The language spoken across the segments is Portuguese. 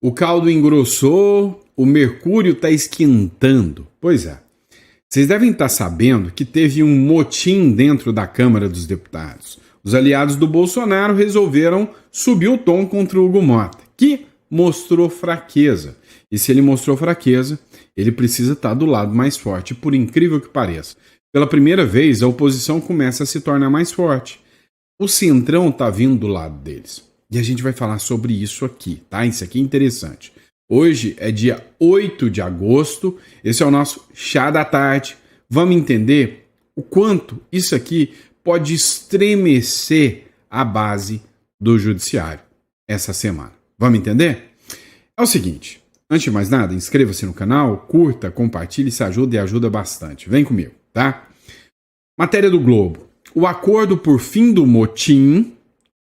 O caldo engrossou, o mercúrio está esquentando. Pois é. Vocês devem estar sabendo que teve um motim dentro da Câmara dos Deputados. Os aliados do Bolsonaro resolveram subir o tom contra o Hugo Mota, que mostrou fraqueza. E se ele mostrou fraqueza, ele precisa estar do lado mais forte, por incrível que pareça. Pela primeira vez, a oposição começa a se tornar mais forte. O Centrão está vindo do lado deles. E a gente vai falar sobre isso aqui, tá? Isso aqui é interessante. Hoje é dia 8 de agosto, esse é o nosso Chá da Tarde. Vamos entender o quanto isso aqui pode estremecer a base do judiciário essa semana. Vamos entender? É o seguinte, antes de mais nada, inscreva-se no canal, curta, compartilhe, se ajuda e ajuda bastante. Vem comigo, tá? Matéria do Globo. O acordo por fim do motim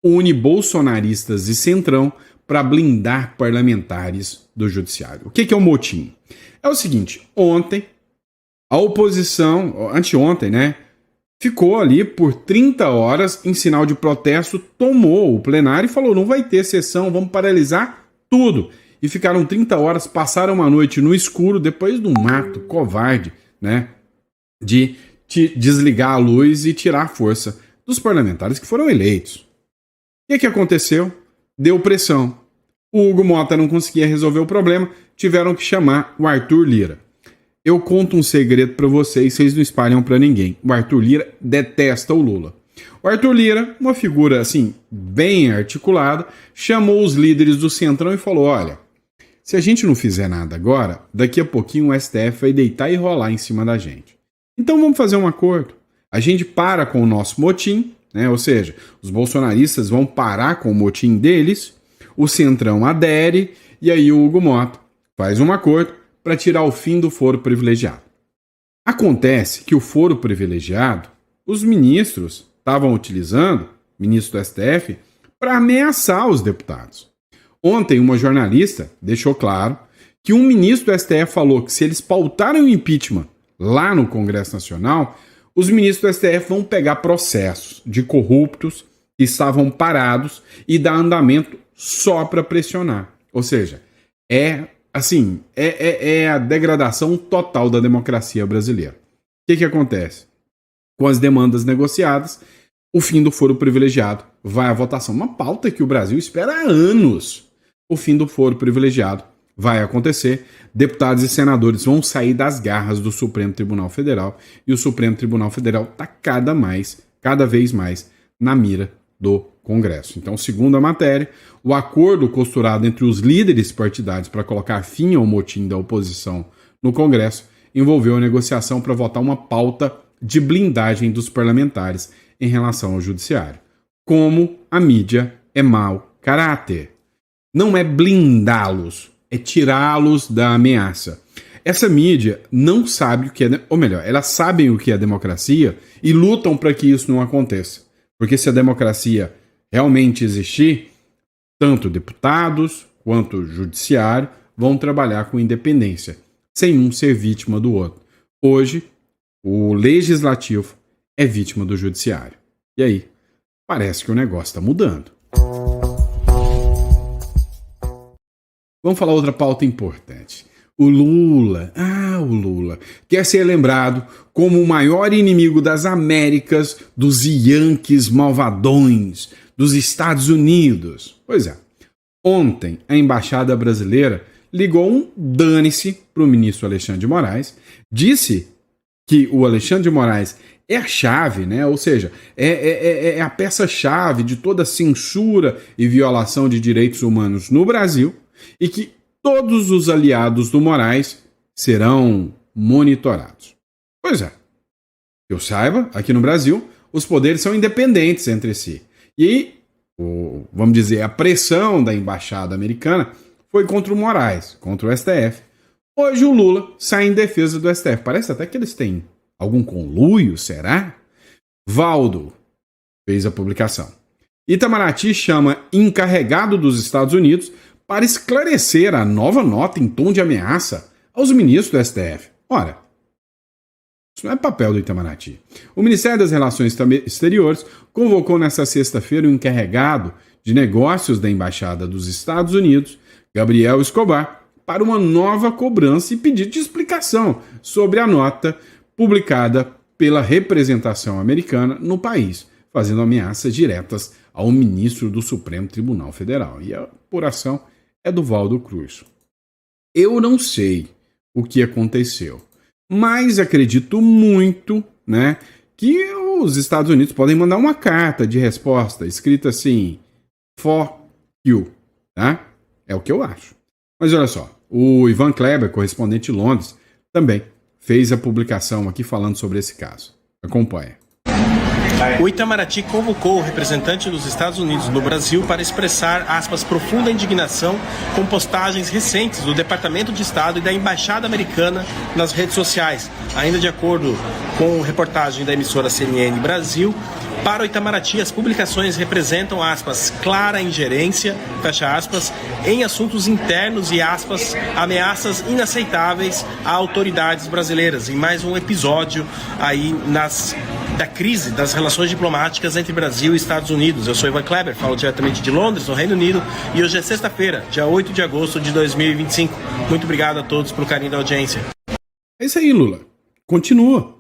une bolsonaristas e Centrão para blindar parlamentares do judiciário. O que é o motim? É o seguinte, ontem, a oposição, anteontem, né, ficou ali por 30 horas em sinal de protesto, tomou o plenário e falou, não vai ter sessão, vamos paralisar tudo. E ficaram 30 horas, passaram uma noite no escuro, depois de um ato covarde, né, de desligar a luz e tirar a força dos parlamentares que foram eleitos. O que aconteceu? Deu pressão. O Hugo Mota não conseguia resolver o problema, tiveram que chamar o Arthur Lira. Eu conto um segredo para vocês não espalham para ninguém. O Arthur Lira detesta o Lula. O Arthur Lira, uma figura assim, bem articulada, chamou os líderes do Centrão e falou, olha, se a gente não fizer nada agora, daqui a pouquinho o STF vai deitar e rolar em cima da gente. Então vamos fazer um acordo. A gente para com o nosso motim, né? Ou seja, os bolsonaristas vão parar com o motim deles, o Centrão adere e aí o Hugo Mota faz um acordo para tirar o fim do foro privilegiado. Acontece que o foro privilegiado, os ministros estavam utilizando, ministro do STF, para ameaçar os deputados. Ontem uma jornalista deixou claro que um ministro do STF falou que se eles pautarem o impeachment lá no Congresso Nacional, os ministros do STF vão pegar processos de corruptos que estavam parados e dar andamento só para pressionar. Ou seja, é a degradação total da democracia brasileira. O que acontece? Com as demandas negociadas, o fim do foro privilegiado vai à votação. Uma pauta que o Brasil espera há anos. O fim do foro privilegiado vai acontecer, deputados e senadores vão sair das garras do Supremo Tribunal Federal e o Supremo Tribunal Federal está cada vez mais na mira do Congresso. Então, segundo a matéria, o acordo costurado entre os líderes partidários para colocar fim ao motim da oposição no Congresso envolveu a negociação para votar uma pauta de blindagem dos parlamentares em relação ao judiciário. Como a mídia é mau caráter. Não é blindá-los, é tirá-los da ameaça. Essa mídia não sabe o que é, ou melhor, elas sabem o que é democracia e lutam para que isso não aconteça. Porque se a democracia realmente existir, tanto deputados quanto o judiciário vão trabalhar com independência, sem um ser vítima do outro. Hoje, o legislativo é vítima do judiciário. E aí, parece que o negócio está mudando. Vamos falar outra pauta importante. O Lula quer ser lembrado como o maior inimigo das Américas, dos Yankees malvadões, dos Estados Unidos. Pois é, ontem a Embaixada Brasileira ligou um dane-se para o ministro Alexandre de Moraes, disse que o Alexandre de Moraes é a chave, né? Ou seja, é a peça-chave de toda censura e violação de direitos humanos no Brasil, e que todos os aliados do Moraes serão monitorados. Pois é. Eu saiba, aqui no Brasil, os poderes são independentes entre si. E, vamos dizer, a pressão da embaixada americana foi contra o Moraes, contra o STF. Hoje o Lula sai em defesa do STF. Parece até que eles têm algum conluio, será? Valdo fez a publicação. Itamaraty chama encarregado dos Estados Unidos para esclarecer a nova nota em tom de ameaça aos ministros do STF. Ora, isso não é papel do Itamaraty. O Ministério das Relações Exteriores convocou nesta sexta-feira o encarregado de negócios da Embaixada dos Estados Unidos, Gabriel Escobar, para uma nova cobrança e pedido de explicação sobre a nota publicada pela representação americana no país, fazendo ameaças diretas ao ministro do Supremo Tribunal Federal. E a apuração é do Valdo Cruz. Eu não sei o que aconteceu, mas acredito muito, né, que os Estados Unidos podem mandar uma carta de resposta escrita assim, for you, tá? É o que eu acho. Mas olha só, o Ivan Kleber, correspondente de Londres, também fez a publicação aqui falando sobre esse caso. Acompanha. O Itamaraty convocou o representante dos Estados Unidos no Brasil para expressar, aspas, profunda indignação com postagens recentes do Departamento de Estado e da Embaixada Americana nas redes sociais. Ainda de acordo com reportagem da emissora CNN Brasil, para o Itamaraty, as publicações representam, aspas, clara ingerência, fecha aspas, em assuntos internos e, aspas, ameaças inaceitáveis a autoridades brasileiras. Em mais um episódio aí da crise das relações diplomáticas entre Brasil e Estados Unidos. Eu sou Ivan Kleber, falo diretamente de Londres, no Reino Unido, e hoje é sexta-feira, dia 8 de agosto de 2025. Muito obrigado a todos pelo carinho da audiência. É isso aí, Lula. Continua.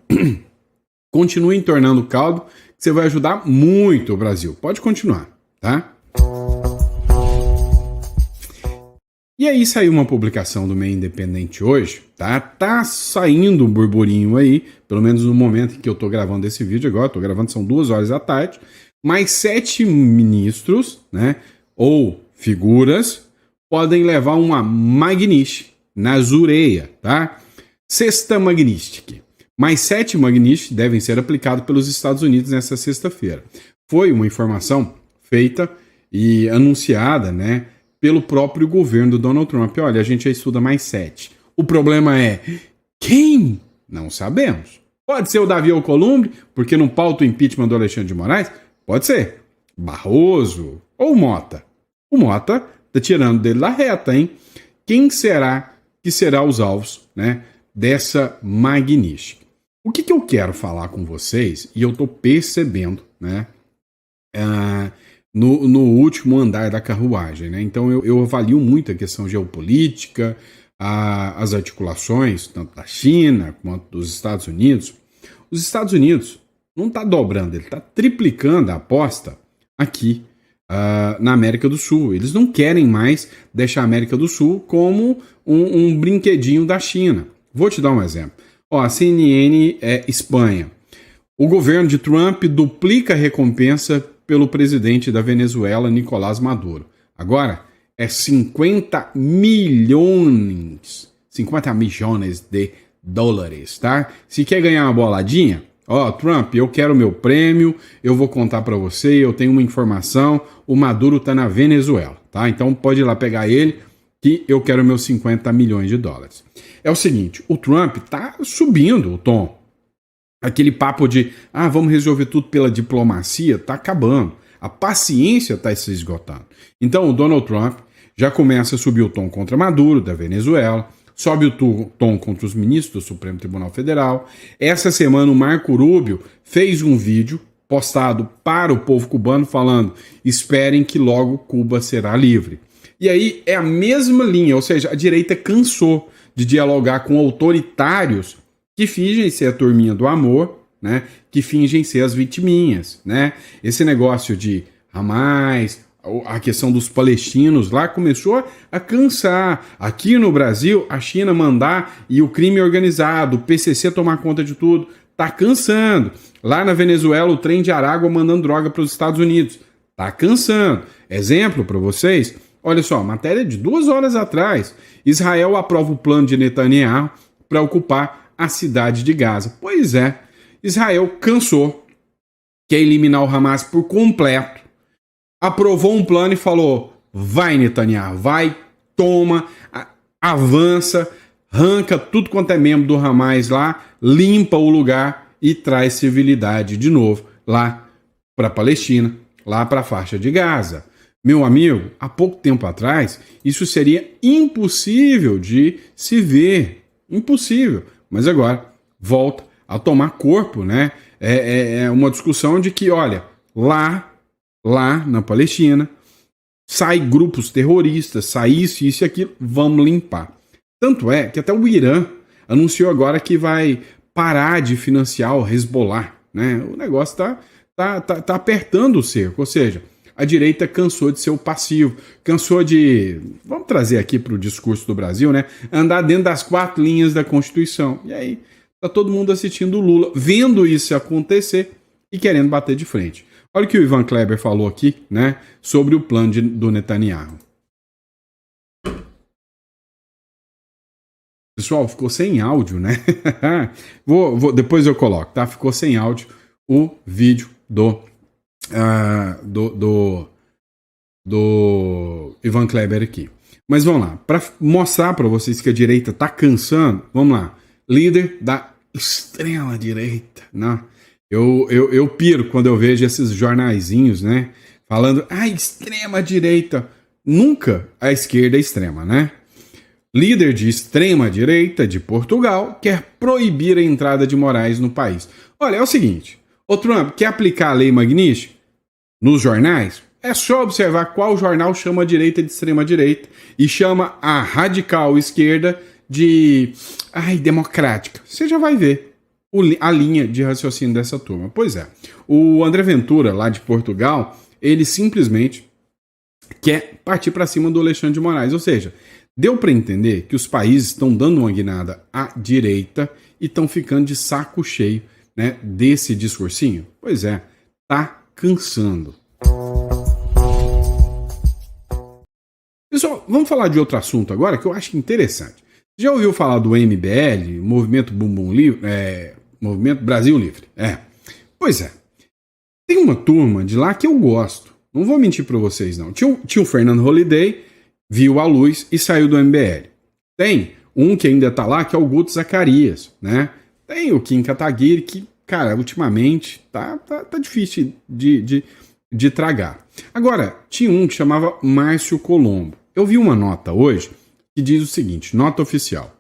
Continue entornando o caldo, que você vai ajudar muito o Brasil. Pode continuar, tá? E aí saiu uma publicação do Meio Independente hoje, tá? Tá saindo um burburinho aí, pelo menos no momento em que eu tô gravando esse vídeo agora, tô gravando são 2 horas da tarde, mais 7 ministros, né, ou figuras, podem levar uma Magnitsky na Zureia, tá? Sexta Magnitsky. Mais 7 Magnitsky devem ser aplicados pelos Estados Unidos nesta sexta-feira. Foi uma informação feita e anunciada, né, pelo próprio governo do Donald Trump. Olha, a gente já estuda mais 7. O problema é, quem? Não sabemos. Pode ser o Davi Alcolumbre, porque não pauta o impeachment do Alexandre de Moraes? Pode ser. Barroso ou Mota? O Mota tá tirando dele da reta, hein? Quem será que será os alvos, né, dessa Magnitsky? O que eu quero falar com vocês, e eu tô percebendo, né, no último andar da carruagem, né? Então eu avalio muito a questão geopolítica, as articulações, tanto da China quanto dos Estados Unidos. Os Estados Unidos não está dobrando, ele está triplicando a aposta aqui na América do Sul. Eles não querem mais deixar a América do Sul como um brinquedinho da China. Vou te dar um exemplo. Ó, a CNN Espanha. O governo de Trump duplica a recompensa pelo presidente da Venezuela, Nicolás Maduro. Agora é 50 milhões de dólares, tá? Se quer ganhar uma boladinha, ó, Trump, eu quero meu prêmio, eu vou contar pra você, eu tenho uma informação, o Maduro tá na Venezuela, tá? Então pode ir lá pegar ele, que eu quero meus 50 milhões de dólares. É o seguinte, o Trump tá subindo o tom. Aquele papo de, vamos resolver tudo pela diplomacia, tá acabando. A paciência tá se esgotando. Então o Donald Trump já começa a subir o tom contra Maduro, da Venezuela, sobe o tom contra os ministros do Supremo Tribunal Federal. Essa semana o Marco Rubio fez um vídeo postado para o povo cubano falando, esperem que logo Cuba será livre. E aí é a mesma linha, ou seja, a direita cansou de dialogar com autoritários que fingem ser a turminha do amor, né? Que fingem ser as vitiminhas, né? Esse negócio de Hamas, a questão dos palestinos lá começou a cansar. Aqui no Brasil, a China mandar e o crime organizado, o PCC tomar conta de tudo, tá cansando. Lá na Venezuela, o trem de Aragua mandando droga para os Estados Unidos, tá cansando. Exemplo para vocês. Olha só, matéria de 2 horas atrás. Israel aprova o plano de Netanyahu para ocupar a cidade de Gaza. Pois é, Israel cansou, quer eliminar o Hamas por completo. Aprovou um plano e falou, vai Netanyahu, vai, toma, avança, arranca tudo quanto é membro do Hamas lá, limpa o lugar e traz civilidade de novo lá para a Palestina, lá para a faixa de Gaza. Meu amigo, há pouco tempo atrás, isso seria impossível de se ver. Impossível. Mas agora, volta a tomar corpo, né? É uma discussão de que, olha, lá na Palestina, sai grupos terroristas, sai isso e aquilo, vamos limpar. Tanto é que até o Irã anunciou agora que vai parar de financiar o Hezbollah, né? O negócio tá apertando o cerco, ou seja, a direita cansou de ser o passivo, cansou de, vamos trazer aqui para o discurso do Brasil, né? Andar dentro das 4 linhas da Constituição. E aí tá todo mundo assistindo o Lula, vendo isso acontecer e querendo bater de frente. Olha o que o Ivan Kleber falou aqui, né? Sobre o plano do Netanyahu. Pessoal, ficou sem áudio, né? Depois eu coloco, tá? Ficou sem áudio o vídeo do Ivan Kleber aqui. Mas vamos lá, para mostrar para vocês que a direita tá cansando, vamos lá. Líder da extrema direita, né? Eu piro quando eu vejo esses jornaizinhos, né? Falando, extrema direita. Nunca a esquerda é extrema, né? Líder de extrema-direita de Portugal quer proibir a entrada de Moraes no país. Olha, é o seguinte, o Trump quer aplicar a lei Magnífica nos jornais? É só observar qual jornal chama a direita de extrema-direita e chama a radical esquerda de democrática. Você já vai ver a linha de raciocínio dessa turma. Pois é, o André Ventura, lá de Portugal, ele simplesmente quer partir para cima do Alexandre de Moraes, ou seja, deu para entender que os países estão dando uma guinada à direita e estão ficando de saco cheio, né, desse discursinho. Pois é, tá cansando. Pessoal, vamos falar de outro assunto agora que eu acho interessante. Já ouviu falar do MBL, Movimento Bumbum Livre, Movimento Brasil Livre? Pois é, tem uma turma de lá que eu gosto. Não vou mentir para vocês, não. Tinha o Fernando Holliday, viu a luz e saiu do MBL. Tem um que ainda tá lá, que é o Guto Zacarias, né? Tem o Kim Kataguiri, que, cara, ultimamente tá difícil de tragar. Agora, tinha um que chamava Márcio Colombo. Eu vi uma nota hoje que diz o seguinte, nota oficial.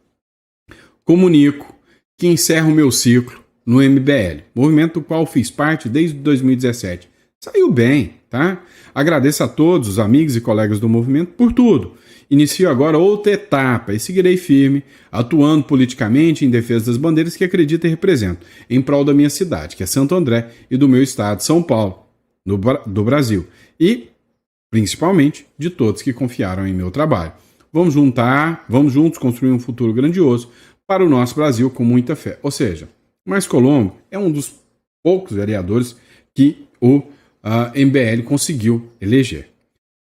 Comunico que encerro o meu ciclo no MBL, movimento do qual fiz parte desde 2017. Saiu bem, tá? Agradeço a todos os amigos e colegas do movimento por tudo. Inicio agora outra etapa e seguirei firme, atuando politicamente em defesa das bandeiras que acredito e represento, em prol da minha cidade, que é Santo André, e do meu estado, São Paulo, do Brasil. E, principalmente, de todos que confiaram em meu trabalho. Vamos juntos construir um futuro grandioso para o nosso Brasil com muita fé. Ou seja, Márcio Colombo é um dos poucos vereadores que a MBL conseguiu eleger.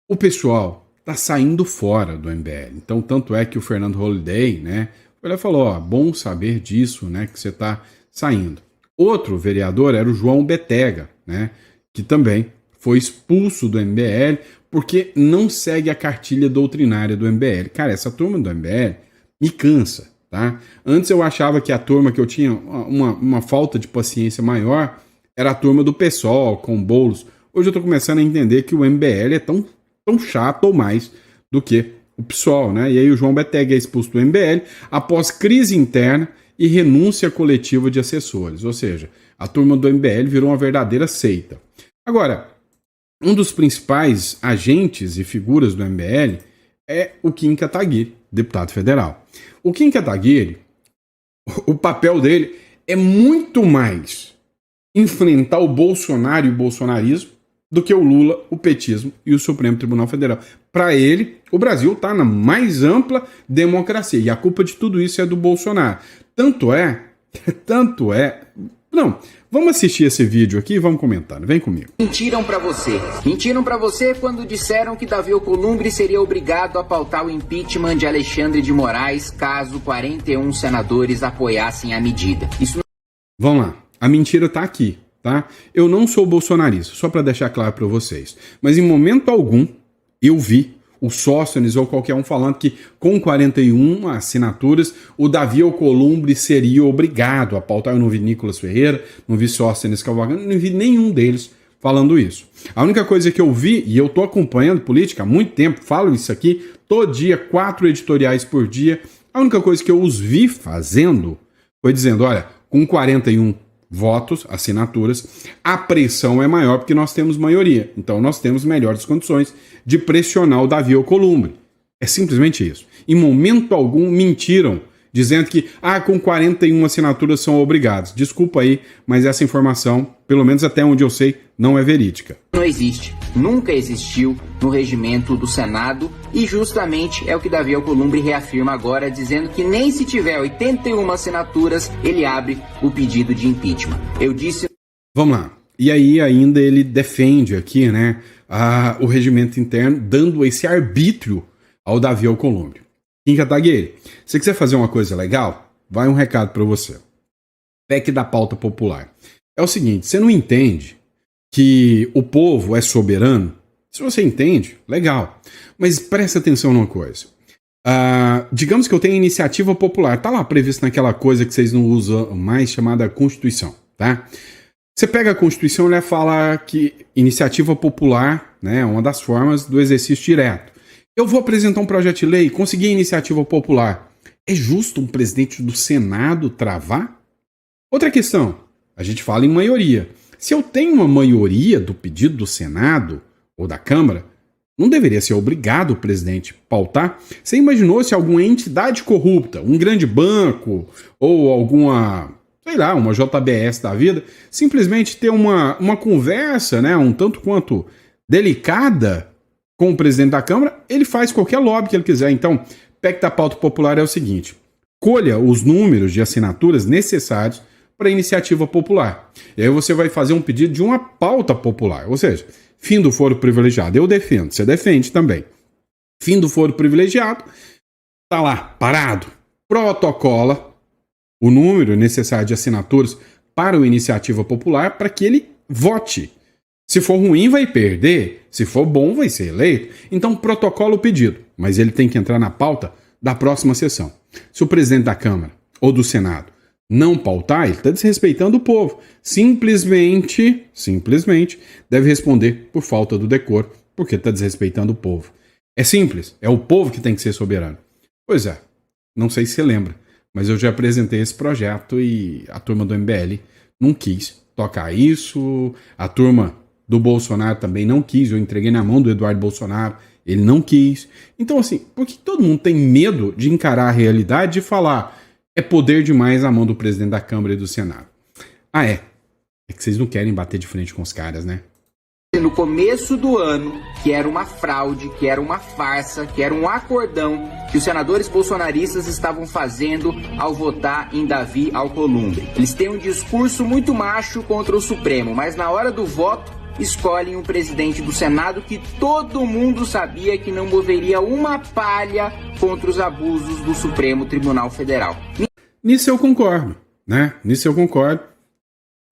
O pessoal está saindo fora do MBL. Então, tanto é que o Fernando Holliday, né, ele falou, bom saber disso, né, que você está saindo. Outro vereador era o João Betega, né, que também foi expulso do MBL porque não segue a cartilha doutrinária do MBL. Cara, essa turma do MBL me cansa, tá? Antes eu achava que a turma que eu tinha uma falta de paciência maior era a turma do PSOL, com Boulos. Hoje eu estou começando a entender que o MBL é tão chato ou mais do que o PSOL, né? E aí o João Betega é expulso do MBL após crise interna e renúncia coletiva de assessores. Ou seja, a turma do MBL virou uma verdadeira seita. Agora, um dos principais agentes e figuras do MBL é o Kim Kataguiri, deputado federal. O Kim Kataguiri, o papel dele é muito mais enfrentar o Bolsonaro e o bolsonarismo do que o Lula, o petismo e o Supremo Tribunal Federal. Para ele, o Brasil está na mais ampla democracia e a culpa de tudo isso é do Bolsonaro. Tanto é... Não, vamos assistir esse vídeo aqui e vamos comentar, vem comigo. Mentiram pra você quando disseram que Davi Alcolumbre seria obrigado a pautar o impeachment de Alexandre de Moraes caso 41 senadores apoiassem a medida. Vamos lá, a mentira tá aqui, tá? Eu não sou bolsonarista, só para deixar claro para vocês, mas em momento algum eu vi o Sóstenes ou qualquer um falando que com 41 assinaturas o Davi Alcolumbre seria obrigado a pautar. Eu não vi Nicolas Ferreira, não vi Sóstenes Cavalcante, não vi nenhum deles falando isso. A única coisa que eu vi, e eu tô acompanhando política há muito tempo, falo isso aqui, todo dia, 4 editoriais por dia, a única coisa que eu os vi fazendo foi dizendo, olha, com 41 votos, assinaturas, a pressão é maior porque nós temos maioria. Então nós temos melhores condições de pressionar o Davi Alcolumbre. É simplesmente isso. Em momento algum mentiram, dizendo que com 41 assinaturas são obrigados. Desculpa aí, mas essa informação, pelo menos até onde eu sei, não é verídica. Não existe, nunca existiu no regimento do Senado e justamente é o que Davi Alcolumbre reafirma agora, dizendo que nem se tiver 81 assinaturas, ele abre o pedido de impeachment. Eu disse... Vamos lá. E aí ainda ele defende aqui, né, o regimento interno, dando esse arbítrio ao Davi Alcolumbre. Kim Kataguiri, se você quiser fazer uma coisa legal, vai um recado para você. PEC da pauta popular. É o seguinte, você não entende que o povo é soberano? Se você entende, legal. Mas presta atenção numa coisa. Digamos que eu tenho iniciativa popular. Tá lá previsto naquela coisa que vocês não usam mais, chamada Constituição, tá? Você pega a Constituição e ela fala que iniciativa popular, né, é uma das formas do exercício direto. Eu vou apresentar um projeto de lei, conseguir iniciativa popular. É justo um presidente do Senado travar? Outra questão, a gente fala em maioria. Se eu tenho uma maioria do pedido do Senado ou da Câmara, não deveria ser obrigado o presidente pautar? Você imaginou se alguma entidade corrupta, um grande banco ou alguma, sei lá, uma JBS da vida, simplesmente ter uma conversa, né, um tanto quanto delicada com o presidente da Câmara, ele faz qualquer lobby que ele quiser. Então, PEC da pauta popular é o seguinte: colha os números de assinaturas necessários para a iniciativa popular. E aí você vai fazer um pedido de uma pauta popular, ou seja, fim do foro privilegiado. Eu defendo, você defende também. Fim do foro privilegiado, tá lá, parado. Protocola o número necessário de assinaturas para a iniciativa popular para que ele vote. Se for ruim, vai perder. Se for bom, vai ser eleito. Então, protocola o pedido, mas ele tem que entrar na pauta da próxima sessão. Se o presidente da Câmara ou do Senado não pautar, ele está desrespeitando o povo. Simplesmente deve responder por falta do decoro, porque está desrespeitando o povo. É simples, é o povo que tem que ser soberano. Pois é, não sei se você lembra, mas eu já apresentei esse projeto e a turma do MBL não quis tocar isso, a turma do Bolsonaro também não quis, eu entreguei na mão do Eduardo Bolsonaro, ele não quis. Então, assim, por que todo mundo tem medo de encarar a realidade e falar é poder demais na mão do presidente da Câmara e do Senado? É que vocês não querem bater de frente com os caras, né? No começo do ano, que era uma fraude, que era uma farsa, que era um acordão que os senadores bolsonaristas estavam fazendo ao votar em Davi Alcolumbre. Eles têm um discurso muito macho contra o Supremo, mas na hora do voto escolhem um presidente do Senado que todo mundo sabia que não moveria uma palha contra os abusos do Supremo Tribunal Federal. Nisso eu concordo, né? Nisso eu concordo.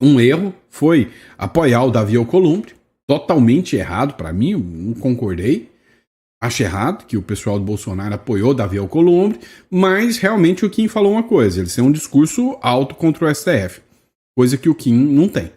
Um erro foi apoiar o Davi Alcolumbre, totalmente errado para mim, eu não concordei. Acho errado que o pessoal do Bolsonaro apoiou Davi Alcolumbre, mas realmente o Kim falou uma coisa, ele tem um discurso alto contra o STF, coisa que o Kim não tem.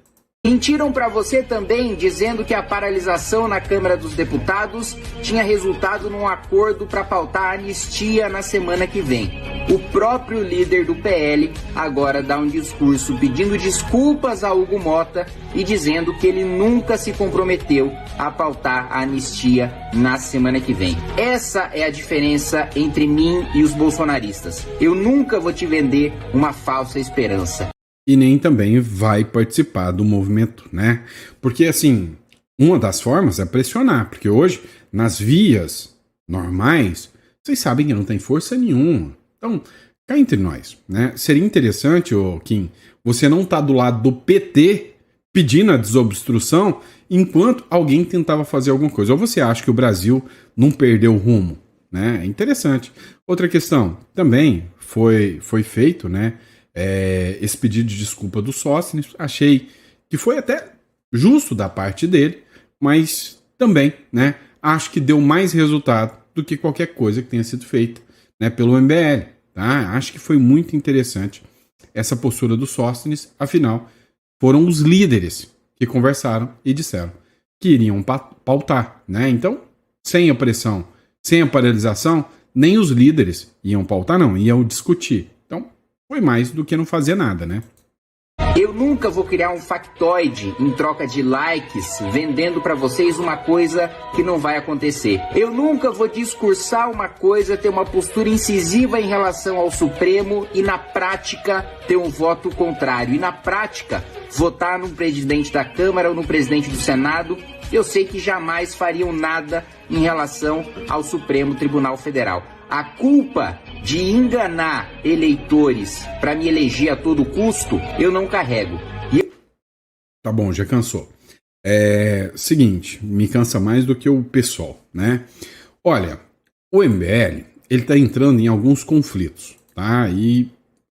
Mentiram para você também dizendo que a paralisação na Câmara dos Deputados tinha resultado num acordo para pautar a anistia na semana que vem. O próprio líder do PL agora dá um discurso pedindo desculpas a Hugo Mota e dizendo que ele nunca se comprometeu a pautar a anistia na semana que vem. Essa é a diferença entre mim e os bolsonaristas. Eu nunca vou te vender uma falsa esperança. E nem também vai participar do movimento, né? Porque, assim, uma das formas é pressionar, porque hoje, nas vias normais, vocês sabem que não tem força nenhuma. Então, cá entre nós, né? Seria interessante, Kim, você não tá do lado do PT pedindo a desobstrução enquanto alguém tentava fazer alguma coisa. Ou você acha que o Brasil não perdeu o rumo, né? É interessante. Outra questão, também foi feito, né? Esse pedido de desculpa do Sóstenes, achei que foi até justo da parte dele, mas também, né, acho que deu mais resultado do que qualquer coisa que tenha sido feita, né, pelo MBL, tá? Acho que foi muito interessante essa postura do Sóstenes, afinal, foram os líderes que conversaram e disseram que iriam pautar, né? Então, sem a pressão, sem a paralisação, nem os líderes iam pautar, não, iam discutir. Foi mais do que não fazer nada, né? Eu nunca vou criar um factoide em troca de likes, vendendo para vocês uma coisa que não vai acontecer. Eu nunca vou discursar uma coisa, ter uma postura incisiva em relação ao Supremo e na prática ter um voto contrário. E na prática, votar no presidente da Câmara ou no presidente do Senado, eu sei que jamais fariam nada em relação ao Supremo Tribunal Federal. A culpa de enganar eleitores para me eleger a todo custo, eu não carrego. Tá bom, já cansou. Seguinte, me cansa mais do que o PSOL, né? Olha, o MBL, ele tá entrando em alguns conflitos, tá? E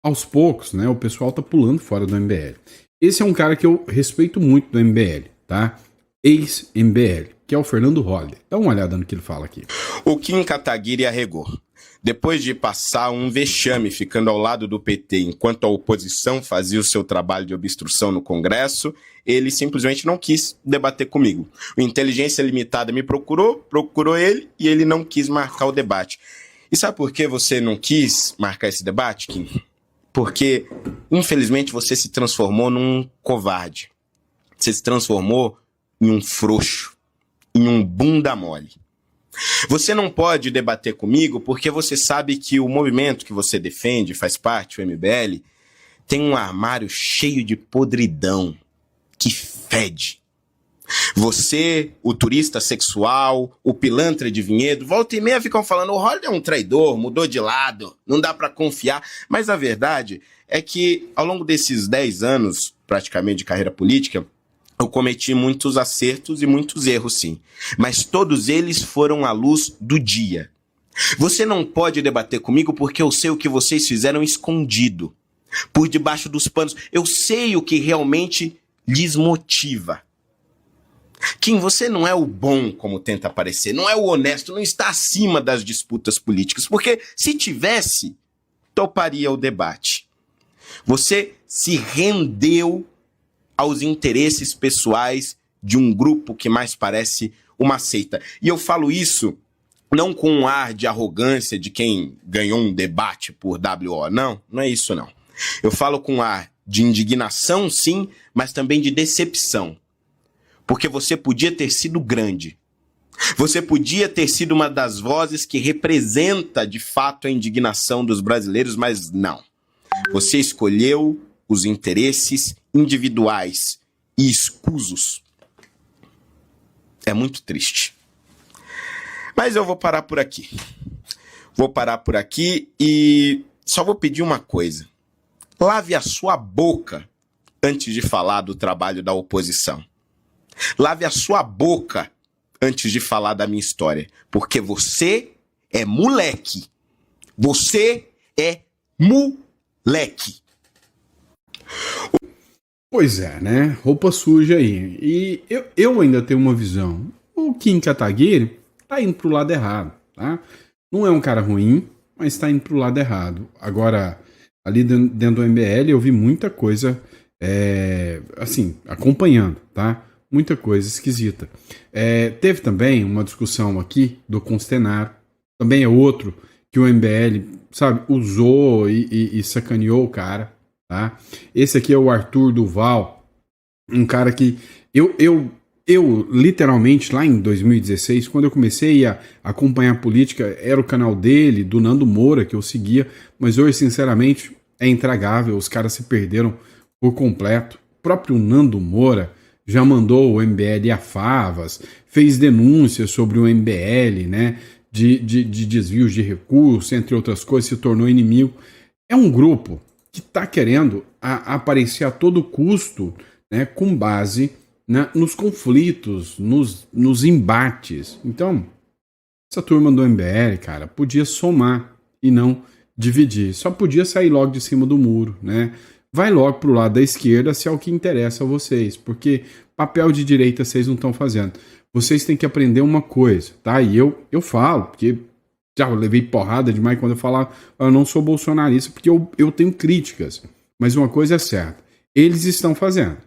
aos poucos, né, o pessoal tá pulando fora do MBL. Esse é um cara que eu respeito muito do MBL, tá? Ex-MBL, que é o Fernando Holliday. Dá uma olhada no que ele fala aqui. O Kim Kataguiri arregou. Depois de passar um vexame ficando ao lado do PT enquanto a oposição fazia o seu trabalho de obstrução no Congresso, ele simplesmente não quis debater comigo. O Inteligência Limitada me procurou ele e ele não quis marcar o debate. E sabe por que você não quis marcar esse debate, Kim? Porque, infelizmente, você se transformou num covarde. Você se transformou em um frouxo, em um bunda mole. Você não pode debater comigo porque você sabe que o movimento que você defende, faz parte, o MBL, tem um armário cheio de podridão, que fede. Você, o turista sexual, o pilantra de vinhedo, volta e meia ficam falando, o Holliday é um traidor, mudou de lado, não dá pra confiar. Mas a verdade é que ao longo desses 10 anos, praticamente, de carreira política, eu cometi muitos acertos e muitos erros, sim. Mas todos eles foram à luz do dia. Você não pode debater comigo porque eu sei o que vocês fizeram escondido, por debaixo dos panos. Eu sei o que realmente lhes motiva. Kim, você não é o bom como tenta parecer, não é o honesto, não está acima das disputas políticas, porque se tivesse, toparia o debate. Você se rendeu aos interesses pessoais de um grupo que mais parece uma seita. E eu falo isso não com um ar de arrogância de quem ganhou um debate por WO, não é isso não. Eu falo com um ar de indignação, sim, mas também de decepção. Porque você podia ter sido grande. Você podia ter sido uma das vozes que representa de fato a indignação dos brasileiros, mas não. Você escolheu os interesses individuais e escusos. É muito triste. Mas eu vou parar por aqui. Vou parar por aqui e só vou pedir uma coisa. Lave a sua boca antes de falar do trabalho da oposição. Lave a sua boca antes de falar da minha história. Porque você é moleque. Você é moleque. Pois é, né? Roupa suja aí. E eu ainda tenho uma visão. O Kim Kataguiri tá indo pro lado errado, tá? Não é um cara ruim, mas tá indo pro lado errado. Agora, ali dentro do MBL, eu vi muita coisa, assim, acompanhando, tá? Muita coisa esquisita. Teve também uma discussão aqui do Constenaro. Também é outro que o MBL, sabe, usou e sacaneou o cara. Tá? Esse aqui é o Arthur Duval, um cara que eu literalmente lá em 2016, quando eu comecei a acompanhar a política, era o canal dele, do Nando Moura, que eu seguia, mas hoje sinceramente é intragável, os caras se perderam por completo. O próprio Nando Moura já mandou o MBL a favas, fez denúncias sobre o MBL, né, de desvios de recursos, entre outras coisas, se tornou inimigo. É um grupo que está querendo aparecer a todo custo, né, com base nos conflitos, nos embates. Então, essa turma do MBL, cara, podia somar e não dividir. Só podia sair logo de cima do muro, né? Vai logo pro lado da esquerda se é o que interessa a vocês, porque papel de direita vocês não estão fazendo. Vocês têm que aprender uma coisa, tá? E eu falo, porque já levei porrada demais quando eu falar eu não sou bolsonarista, porque eu tenho críticas. Mas uma coisa é certa, eles estão fazendo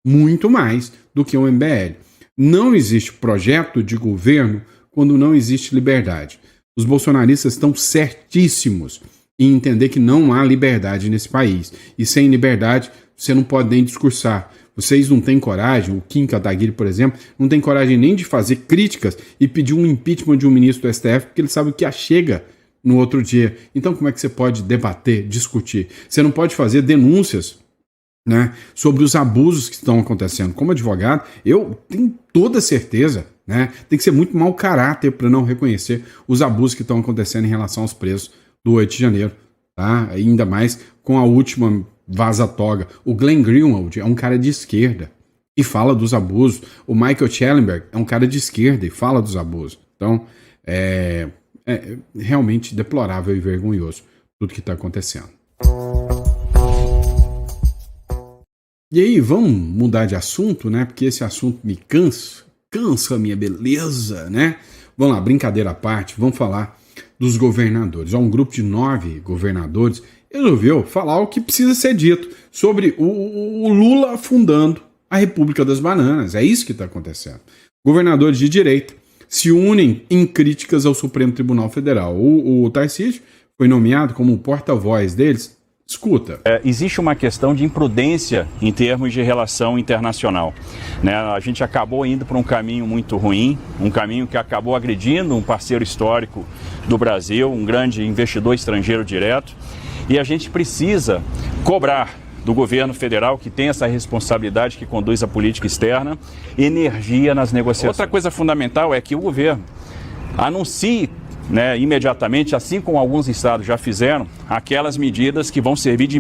muito mais do que o MBL. Não existe projeto de governo quando não existe liberdade. Os bolsonaristas estão certíssimos em entender que não há liberdade nesse país. E sem liberdade você não pode nem discursar. Vocês não têm coragem, o Kim Kataguiri, por exemplo, não tem coragem nem de fazer críticas e pedir um impeachment de um ministro do STF, porque ele sabe o que chega no outro dia. Então como é que você pode debater, discutir? Você não pode fazer denúncias, né, sobre os abusos que estão acontecendo. Como advogado, eu tenho toda certeza, né, tem que ser muito mau caráter para não reconhecer os abusos que estão acontecendo em relação aos presos do 8 de janeiro. Tá? Ainda mais com a última vaza-toga. O Glenn Greenwald é um cara de esquerda e fala dos abusos. O Michael Schellenberg é um cara de esquerda e fala dos abusos. Então, é realmente deplorável e vergonhoso tudo que está acontecendo. E aí, vamos mudar de assunto, né? Porque esse assunto me cansa a minha beleza, né? Vamos lá, brincadeira à parte, vamos falar dos governadores. Um grupo de 9 governadores resolveu falar o que precisa ser dito sobre o Lula fundando a República das Bananas. É isso que está acontecendo. Governadores de direita se unem em críticas ao Supremo Tribunal Federal. O Tarcísio foi nomeado como porta-voz deles. Escuta. Existe uma questão de imprudência em termos de relação internacional, né? A gente acabou indo para um caminho muito ruim, um caminho que acabou agredindo um parceiro histórico do Brasil, um grande investidor estrangeiro direto, e a gente precisa cobrar do governo federal, que tem essa responsabilidade, que conduz a política externa, energia nas negociações. Outra coisa fundamental é que o governo anuncie, né, imediatamente, assim como alguns estados já fizeram, aquelas medidas que vão servir de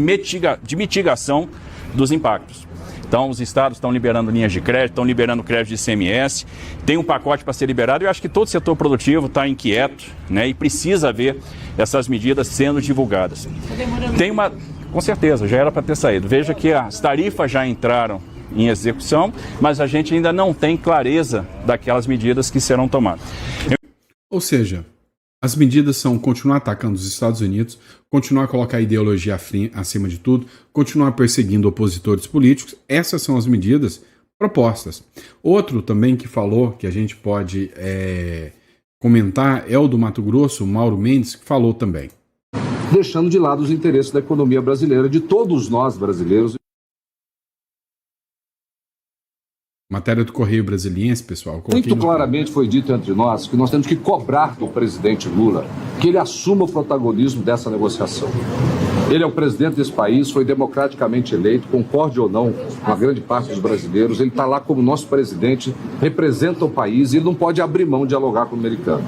mitigação dos impactos. Então, os estados estão liberando linhas de crédito, estão liberando crédito de ICMS, tem um pacote para ser liberado. Eu acho que todo o setor produtivo está inquieto, né, e precisa ver essas medidas sendo divulgadas. Com certeza, já era para ter saído. Veja que as tarifas já entraram em execução, mas a gente ainda não tem clareza daquelas medidas que serão tomadas. Ou seja, as medidas são continuar atacando os Estados Unidos, continuar a colocar a ideologia acima de tudo, continuar perseguindo opositores políticos. Essas são as medidas propostas. Outro também que falou, que a gente pode comentar, é o do Mato Grosso, o Mauro Mendes, que falou também. Deixando de lado os interesses da economia brasileira, de todos nós brasileiros. Matéria do Correio Brasiliense, pessoal. Muito claramente foi dito entre nós que nós temos que cobrar do presidente Lula que ele assuma o protagonismo dessa negociação. Ele é o presidente desse país, foi democraticamente eleito, concorde ou não com a grande parte dos brasileiros. Ele está lá como nosso presidente, representa o país e ele não pode abrir mão de dialogar com o americano.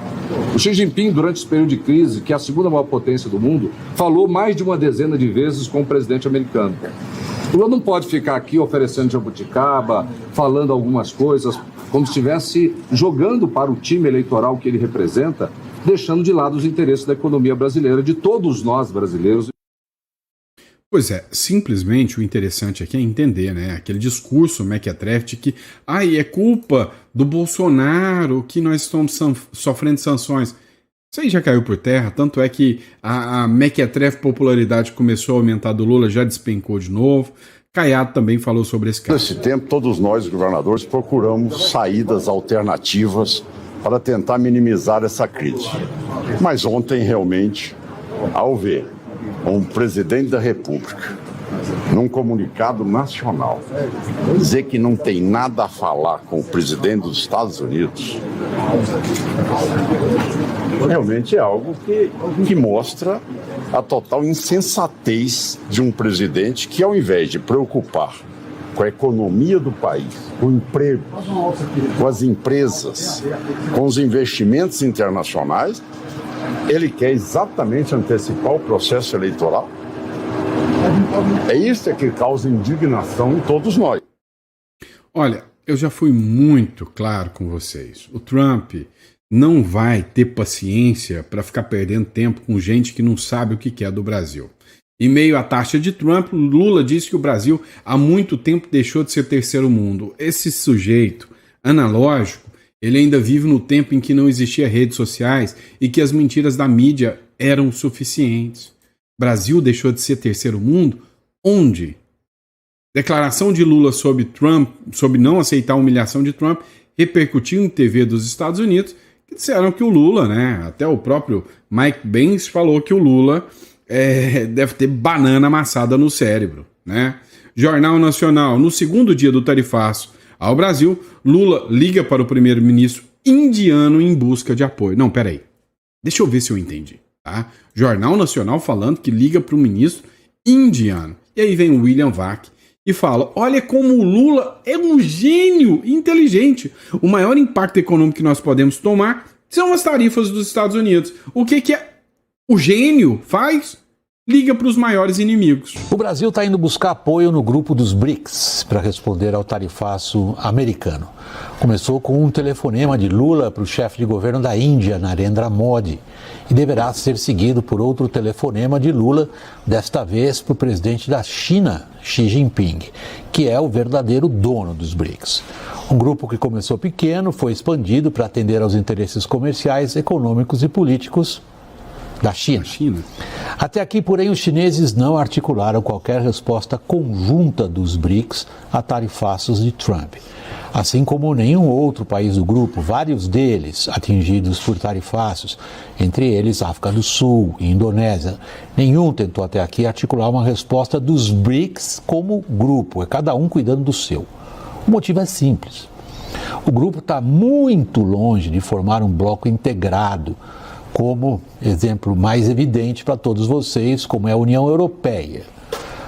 O Xi Jinping, durante esse período de crise, que é a segunda maior potência do mundo, falou mais de uma dezena de vezes com o presidente americano. O Lula não pode ficar aqui oferecendo jabuticaba, falando algumas coisas, como se estivesse jogando para o time eleitoral que ele representa, deixando de lado os interesses da economia brasileira, de todos nós brasileiros. Pois é, simplesmente o interessante aqui é entender, né, aquele discurso mequetrefe de que é culpa do Bolsonaro que nós estamos sofrendo sanções. Isso aí já caiu por terra, tanto é que a mequetrefe popularidade começou a aumentar do Lula, já despencou de novo. Caiado também falou sobre esse caso. Nesse tempo, todos nós, governadores, procuramos saídas alternativas para tentar minimizar essa crise. Mas ontem, realmente, ao ver um presidente da República, num comunicado nacional, dizer que não tem nada a falar com o presidente dos Estados Unidos, realmente é algo que mostra a total insensatez de um presidente que, ao invés de preocupar com a economia do país, com o emprego, com as empresas, com os investimentos internacionais, ele quer exatamente antecipar o processo eleitoral. É isso que causa indignação em todos nós. Olha, eu já fui muito claro com vocês. O Trump não vai ter paciência para ficar perdendo tempo com gente que não sabe o que é do Brasil. Em meio à taxa de Trump, Lula disse que o Brasil há muito tempo deixou de ser terceiro mundo. Esse sujeito analógico, ele ainda vive no tempo em que não existia redes sociais e que as mentiras da mídia eram suficientes. Brasil deixou de ser terceiro mundo? Onde? Declaração de Lula sobre Trump, sobre não aceitar a humilhação de Trump, repercutiu em TV dos Estados Unidos, que disseram que o Lula, né, até o próprio Mike Pence falou que o Lula deve ter banana amassada no cérebro, né? Jornal Nacional, no segundo dia do tarifaço ao Brasil, Lula liga para o primeiro-ministro indiano em busca de apoio. Não, peraí. Deixa eu ver se eu entendi. Tá? Jornal Nacional falando que liga para o ministro indiano. E aí vem o William Vac e fala, olha como o Lula é um gênio inteligente. O maior impacto econômico que nós podemos tomar são as tarifas dos Estados Unidos. O que é o gênio faz? Liga para os maiores inimigos. O Brasil está indo buscar apoio no grupo dos BRICS para responder ao tarifaço americano. Começou com um telefonema de Lula para o chefe de governo da Índia, Narendra Modi, e deverá ser seguido por outro telefonema de Lula, desta vez para o presidente da China, Xi Jinping, que é o verdadeiro dono dos BRICS. Um grupo que começou pequeno foi expandido para atender aos interesses comerciais, econômicos e políticos da China. Até aqui, porém, os chineses não articularam qualquer resposta conjunta dos BRICS a tarifaços de Trump. Assim como nenhum outro país do grupo, vários deles atingidos por tarifaços, entre eles África do Sul e Indonésia, nenhum tentou até aqui articular uma resposta dos BRICS como grupo, é cada um cuidando do seu. O motivo é simples. O grupo está muito longe de formar um bloco integrado, como exemplo mais evidente para todos vocês, como é a União Europeia.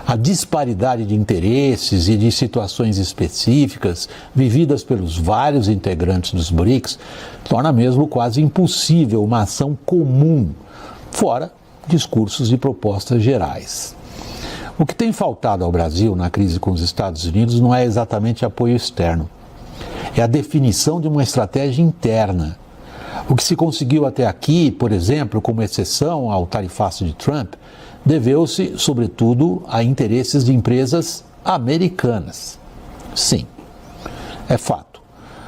A disparidade de interesses e de situações específicas vividas pelos vários integrantes dos BRICS torna mesmo quase impossível uma ação comum, fora discursos e propostas gerais. O que tem faltado ao Brasil na crise com os Estados Unidos não é exatamente apoio externo, é a definição de uma estratégia interna. O que se conseguiu até aqui, por exemplo, como exceção ao tarifaço de Trump, deveu-se, sobretudo, a interesses de empresas americanas. Sim, é fato.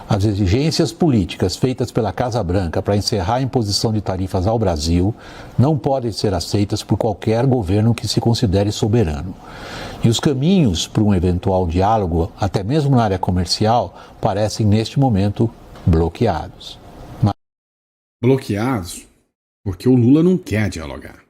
As exigências políticas feitas pela Casa Branca para encerrar a imposição de tarifas ao Brasil não podem ser aceitas por qualquer governo que se considere soberano. E os caminhos para um eventual diálogo, até mesmo na área comercial, parecem, neste momento, bloqueados. Bloqueados porque o Lula não quer dialogar.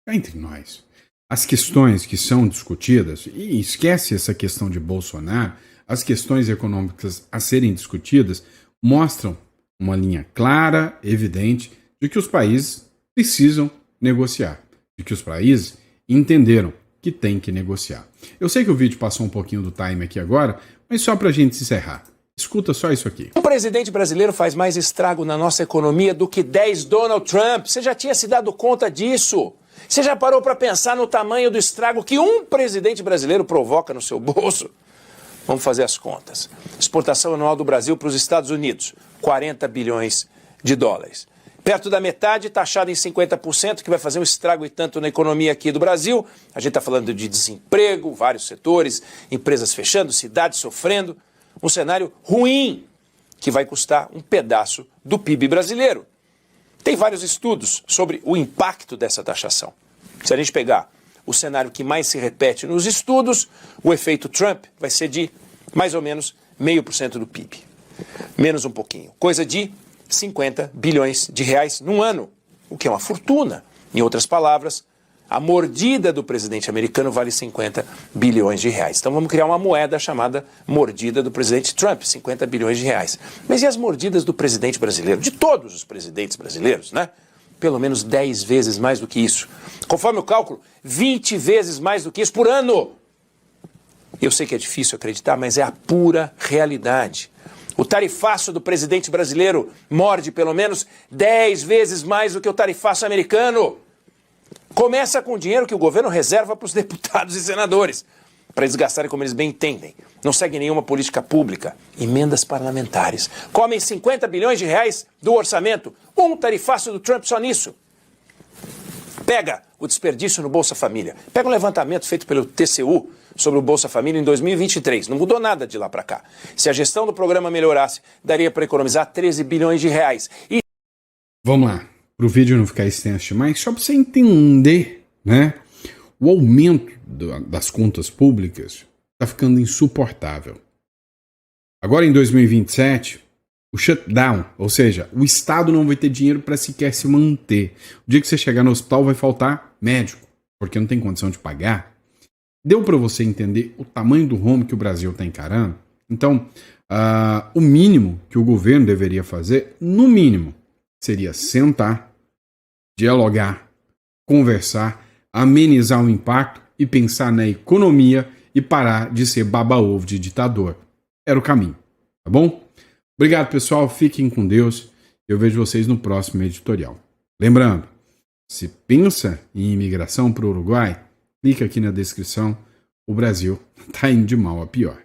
Cá entre nós, as questões que são discutidas, e esquece essa questão de Bolsonaro, as questões econômicas a serem discutidas mostram uma linha clara, evidente, de que os países precisam negociar, de que os países entenderam que tem que negociar. Eu sei que o vídeo passou um pouquinho do time aqui agora, mas só para a gente encerrar. Escuta só isso aqui. O presidente brasileiro faz mais estrago na nossa economia do que 10 Donald Trump. Você já tinha se dado conta disso? Você já parou para pensar no tamanho do estrago que um presidente brasileiro provoca no seu bolso? Vamos fazer as contas. Exportação anual do Brasil para os Estados Unidos, 40 bilhões de dólares. Perto da metade, taxado em 50%, que vai fazer um estrago e tanto na economia aqui do Brasil. A gente está falando de desemprego, vários setores, empresas fechando, cidades sofrendo. Um cenário ruim, que vai custar um pedaço do PIB brasileiro. Tem vários estudos sobre o impacto dessa taxação. Se a gente pegar o cenário que mais se repete nos estudos, o efeito Trump vai ser de mais ou menos 0,5% do PIB. Menos um pouquinho. Coisa de 50 bilhões de reais num ano, o que é uma fortuna. Em outras palavras, a mordida do presidente americano vale 50 bilhões de reais. Então vamos criar uma moeda chamada mordida do presidente Trump, 50 bilhões de reais. Mas e as mordidas do presidente brasileiro? De todos os presidentes brasileiros, né? Pelo menos 10 vezes mais do que isso. Conforme o cálculo, 20 vezes mais do que isso por ano. Eu sei que é difícil acreditar, mas é a pura realidade. O tarifaço do presidente brasileiro morde pelo menos 10 vezes mais do que o tarifaço americano. Começa com o dinheiro que o governo reserva para os deputados e senadores, para eles gastarem como eles bem entendem. Não segue nenhuma política pública. Emendas parlamentares. Comem 50 bilhões de reais do orçamento. Um tarifaço do Trump só nisso. Pega o desperdício no Bolsa Família. Pega um levantamento feito pelo TCU sobre o Bolsa Família em 2023. Não mudou nada de lá para cá. Se a gestão do programa melhorasse, daria para economizar 13 bilhões de reais. E... Vamos lá. Para o vídeo não ficar extenso demais, só para você entender, né? O aumento das contas públicas está ficando insuportável. Agora em 2027, o shutdown, ou seja, o Estado não vai ter dinheiro para sequer se manter. O dia que você chegar no hospital vai faltar médico, porque não tem condição de pagar. Deu para você entender o tamanho do rombo que o Brasil está encarando? Então, o mínimo que o governo deveria fazer, no mínimo, seria sentar, dialogar, conversar, amenizar o impacto e pensar na economia e parar de ser baba-ovo de ditador. Era o caminho, tá bom? Obrigado, pessoal. Fiquem com Deus. Eu vejo vocês no próximo editorial. Lembrando, se pensa em imigração para o Uruguai, clica aqui na descrição. O Brasil está indo de mal a pior.